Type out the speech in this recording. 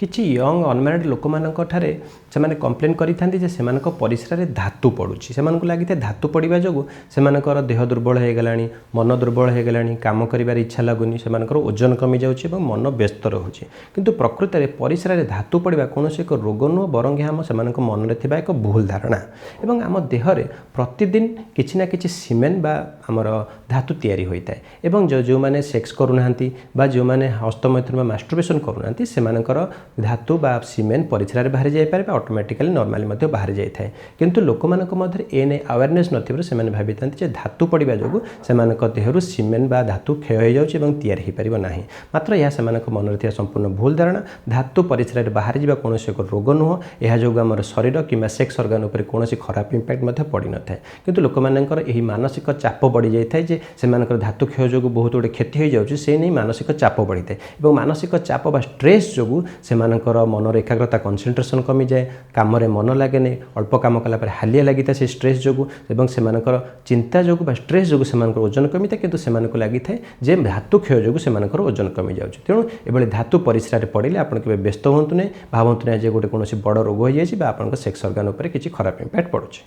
किछि young unmarried लोक मानक ठारे से माने कंप्लेन करिथांती जे सेमानक परिसर रे धातु पड़ुछि सेमानक लागिते धातु पड़िबा जोगु सेमानकर देह दुर्बल हे गलानी मन दुर्बल हे गलानी काम करिबार इच्छा लागुनी सेमानकर ओजन कमी जाउछि एवं मन व्यस्त रहउछि किंतु प्रकृति रे परिसर रे धातु पड़िबा कोनोसी एक रोग नु बरंगे हम सेमानक मन रे थिबा एक भूल धारणा एवं आम देह रे प्रतिदिन किछि ना किछि सीमेन बा हमर धातु तयारी होइताय एवं जो माने सेक्स करूनांती बा जो माने हस्तमैथुन बा मास्टरबेशन करूनांती सेमानकर धातु बा सीमेन परिसर बाहर जाई पारे ऑटोमेटिकली नॉर्मली मध्य बाहर जाई थाए किंतु लोक मानक मध्य एने अवेयरनेस नथिबे सेमाने भाबितांती जे धातु पड़िबा जोगु सेमानक देहरु सीमेन बा धातु क्षय हो जाउछि एवं तयार हे परिबो नाही मात्र या सेमानक मन रे संपूर्ण भूल धारणा धातु परिसर बाहर जिबा कोनोसी एक रोग नुह एहा जोगु हमर शरीर किबा सेक्स ऑर्गन ऊपर कोनोसी खराब इंपैक्ट मध्य पड़ी न थाए किंतु लोक मानकर एही मानसिक चाप बढ़ी जाई थाए जे सेमानकर धातु क्षय जोगु बहुत बडे क्षति हो जाउछि से नै मानसिक चाप बढ़ी थाए एवं मानसिक चाप बा स्ट्रेस जोगु सेमानकर मनर एकाग्रता कंसंट्रेशन कमी जाए काम रे मन लागेने अल्प काम कला पर हालिया लागिता से स्ट्रेस जोगु एवं सेमानकर चिंता जोगु बा स्ट्रेस जोगु सेमानकर ओजन कमी था किंतु सेमानक लागि थाए जे धातु क्षय जोगु सेमानकर ओजन कमी जाउछि तेणु एबले धातु परिसर रे पड़िले आपण केबे व्यस्त होंतु नै भावंतु नै जे गोटे कोनोसी बड़ रोग हो जायछि बा आपनक सेक्स ऑर्गन ऊपर किछि खराब इंपैक्ट पडुछि।